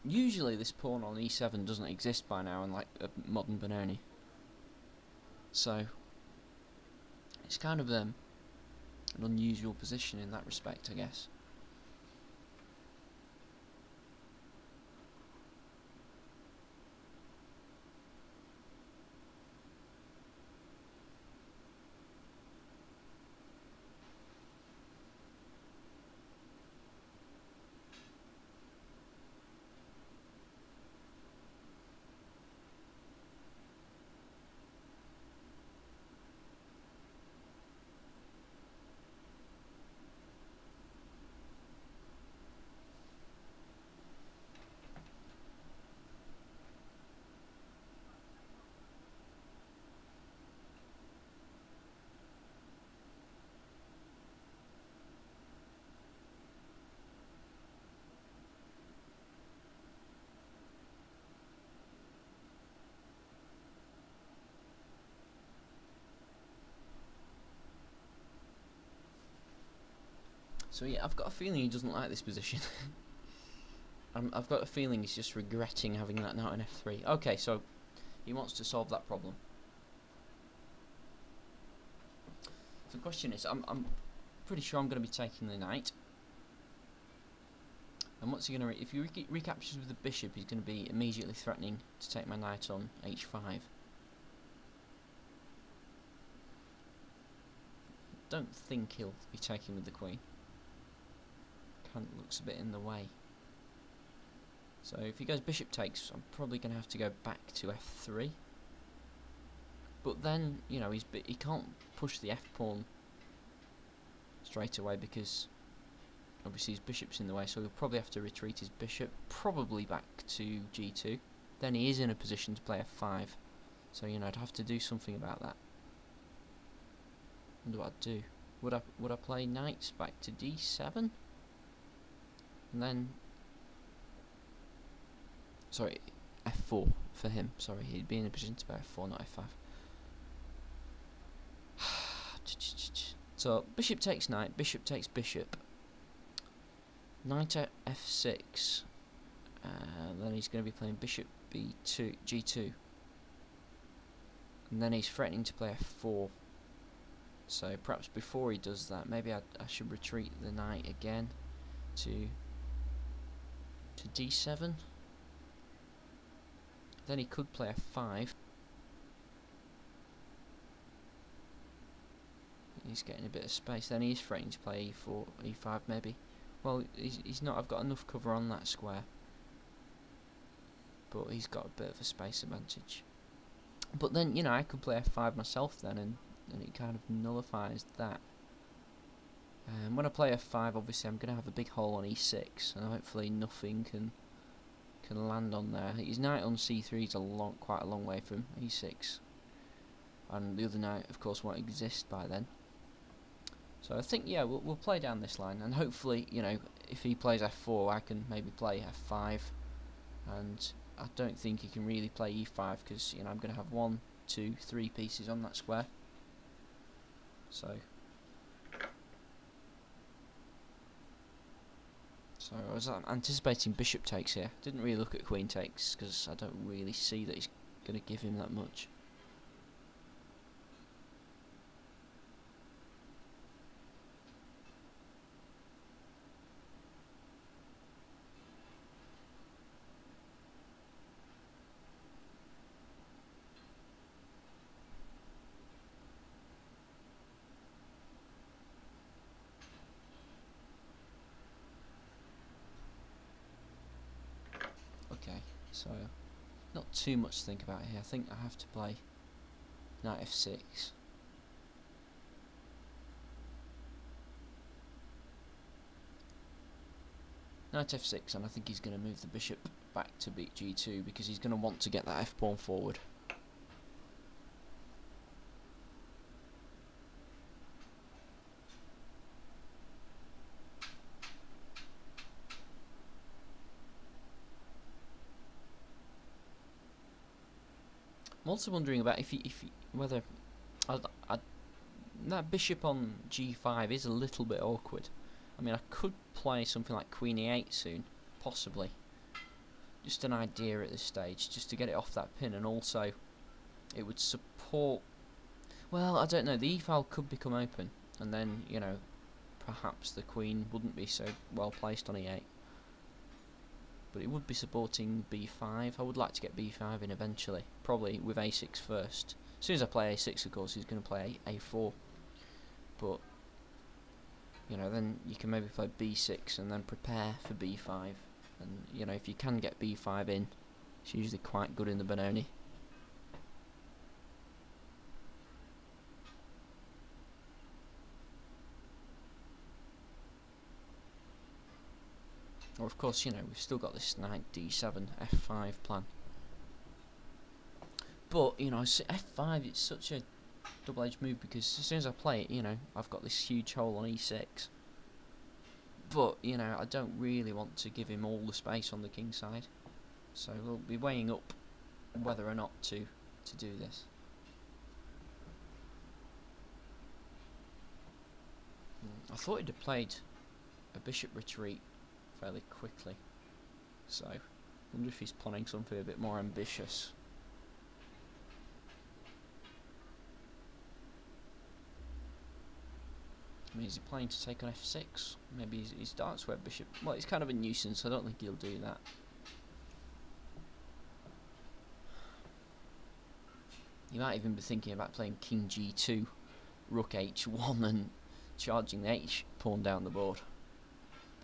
Usually this pawn on e7 doesn't exist by now in like a modern Benoni. So it's kind of an unusual position in that respect, I guess. So yeah, I've got a feeling he doesn't like this position. I've got a feeling he's just regretting having that knight on f3. Okay, so he wants to solve that problem. So the question is, I'm pretty sure I'm going to be taking the knight. And what's he going to... If he recaptures with the bishop, he's going to be immediately threatening to take my knight on h5. Don't think he'll be taking with the queen. Kind of looks a bit in the way. So if he goes bishop takes, I'm probably going to have to go back to f3. But then, you know, he can't push the f pawn straight away because obviously his bishop's in the way, so he'll probably have to retreat his bishop, probably back to g2. Then he is in a position to play f5. So, you know, I'd have to do something about that. What do I do? Would I play knights back to d7? And then... Sorry, f4 for him. Sorry, he'd be in a position to play f4, not f5. So, bishop takes knight, bishop takes bishop. Knight at f6. Then he's going to be playing bishop b2, g2. And then he's threatening to play f4. So perhaps before he does that, maybe I should retreat the knight again to d7. Then he could play f5. He's getting a bit of space. Then he's threatening to play e4, e5 maybe. Well, he's not. I've got enough cover on that square, but he's got a bit of a space advantage. But then, you know, I could play f5 myself then, and it kind of nullifies that. When I play f5, obviously I'm going to have a big hole on e6, and hopefully nothing can land on there. His knight on c3 is quite a long way from e6, and the other knight, of course, won't exist by then. So I think, yeah, we'll play down this line, and hopefully, you know, if he plays f4, I can maybe play f5, and I don't think he can really play e5 because, you know, I'm going to have 1, 2, 3 pieces on that square. So I was anticipating bishop takes here. Didn't really look at queen takes because I don't really see that he's going to give him that much. Okay, so not too much to think about here. I think I have to play knight f6. Knight f6, and I think he's going to move the bishop back to g2 because he's going to want to get that f pawn forward. I'm also wondering about whether that bishop on g5 is a little bit awkward. I mean, I could play something like queen e8 soon, possibly. just an idea at this stage, just to get it off that pin, and also it would support. Well, I don't know. The e-file could become open, and then perhaps the queen wouldn't be so well placed on e8. But it would be supporting b5. I would like to get b5 in eventually, probably with a6 first. As soon as I play a6, of course, he's going to play a4. But then you can maybe play b6 and then prepare for b5. And if you can get b5 in, it's usually quite good in the Benoni. Or of course, we've still got this knight d7 f5 plan. But f5, it's such a double-edged move, because as soon as I play it, I've got this huge hole on e6. But I don't really want to give him all the space on the king side, so we'll be weighing up whether or not to do this. I thought he'd have played a bishop retreat fairly quickly, so I wonder if he's planning something a bit more ambitious. I mean, is he planning to take on f6? Maybe he's dark square bishop. Well, it's kind of a nuisance, so I don't think he'll do that. He might even be thinking about playing king g2, rook h1, and charging the h pawn down the board.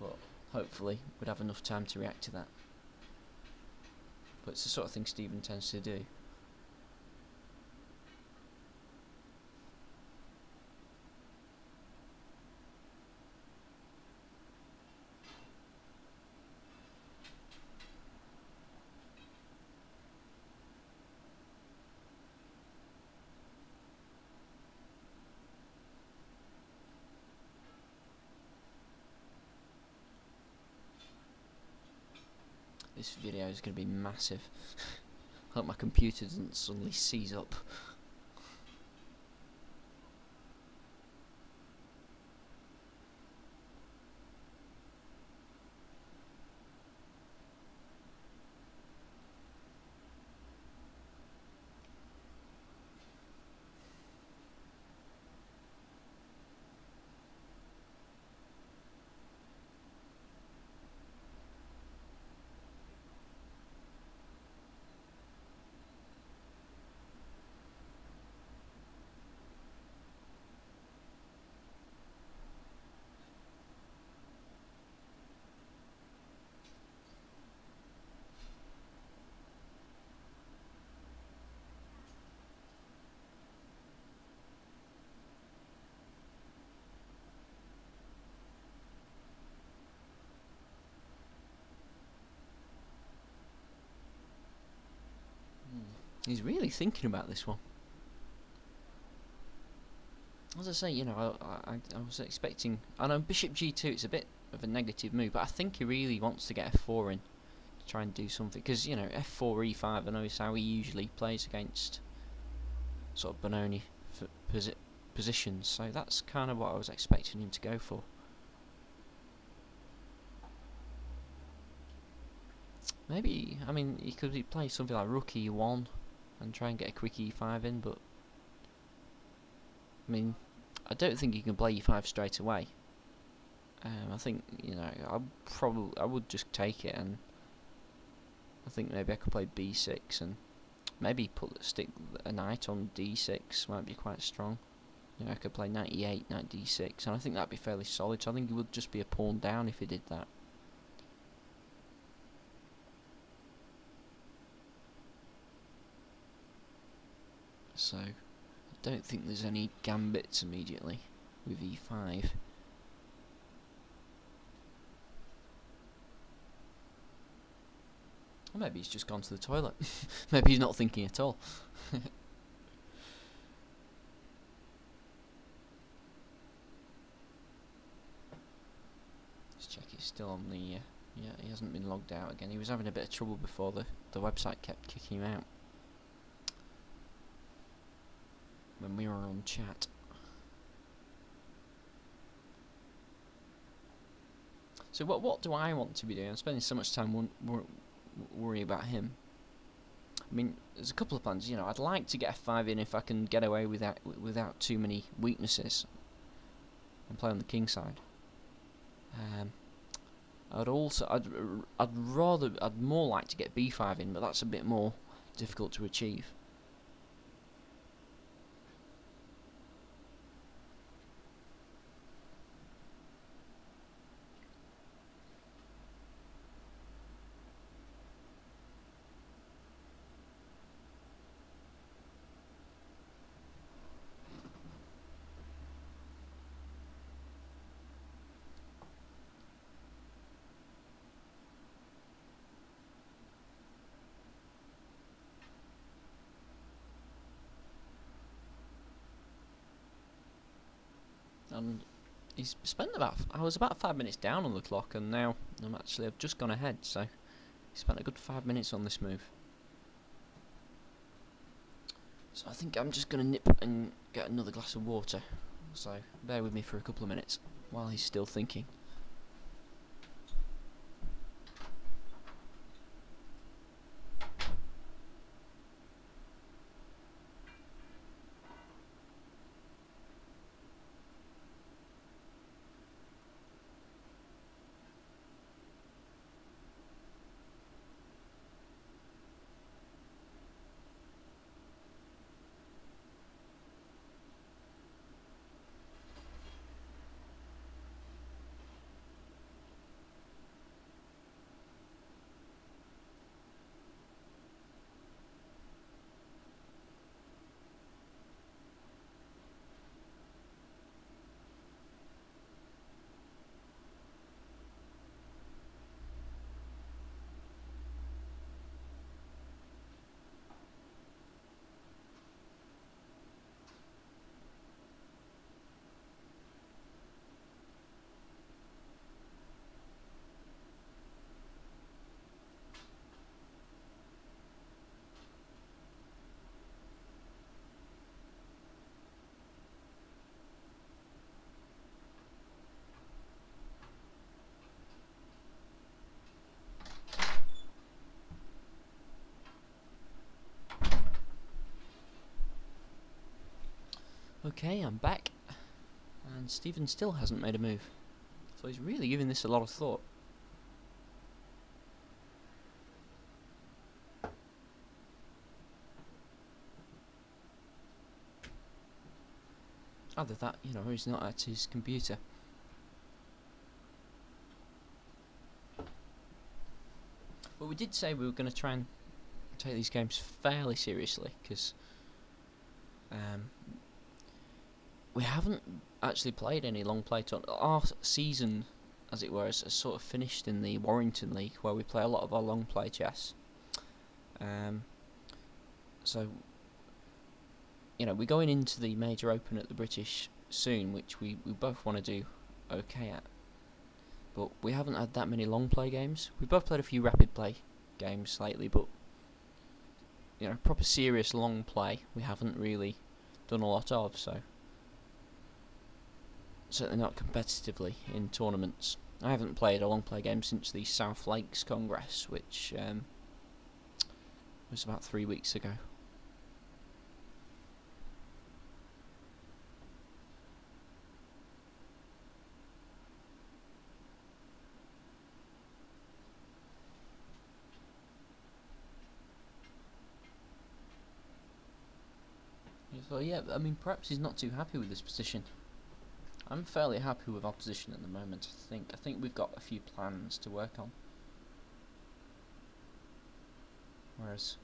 But hopefully we'd have enough time to react to that. But it's the sort of thing Stephen tends to do. This video is going to be massive. I hope my computer doesn't suddenly seize up. He's really thinking about this one. As I say, I was expecting. I know bishop g2. It's a bit of a negative move, but I think he really wants to get f4 in to try and do something. Because f4 e5. I know is how he usually plays against sort of Benoni positions. So that's kind of what I was expecting him to go for. Maybe, I mean, he could play something like rook e1 and try and get a quick e5 in, but I mean, I don't think you can play e5 straight away. I think I would just take it, and I think maybe I could play b6 and maybe stick a knight on d6. Might be quite strong. I could play knight e8, knight d6, and I think that'd be fairly solid. So I think it would just be a pawn down if he did that. So I don't think there's any gambits immediately with e5. Or maybe he's just gone to the toilet. Maybe he's not thinking at all. Let's check he's still on the... yeah, he hasn't been logged out again. He was having a bit of trouble before the website kept kicking him out when we were on chat. So what do I want to be doing? I'm spending so much time worry about him. I mean, there's a couple of plans. You know, I'd like to get f5 in if I can get away without too many weaknesses and play on the king side. I'd more like to get b5 in, but that's a bit more difficult to achieve. And he's spent I was about 5 minutes down on the clock, and now I've just gone ahead, so he spent a good 5 minutes on this move. So I think I'm just going to nip and get another glass of water, so bear with me for a couple of minutes while he's still thinking. Okay, I'm back, and Stephen still hasn't made a move, so he's really giving this a lot of thought. Either that, you know, or he's not at his computer. But we did say we were going to try and take these games fairly seriously, because we haven't actually played any long play tournaments. Our season, as it were, has sort of finished in the Warrington League, where we play a lot of our long play chess. So, you know, we're going into the Major Open at the British soon, which we both want to do okay at. But we haven't had that many long play games. We've both played a few rapid play games lately, but, you know, proper serious long play we haven't really done a lot of, so certainly not competitively in tournaments. I haven't played a long play game since the South Lakes Congress, which was about 3 weeks ago. So yeah, I mean, perhaps he's not too happy with this position. I'm fairly happy with our position at the moment. I think we've got a few plans to work on. Whereas,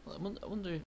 well, I wonder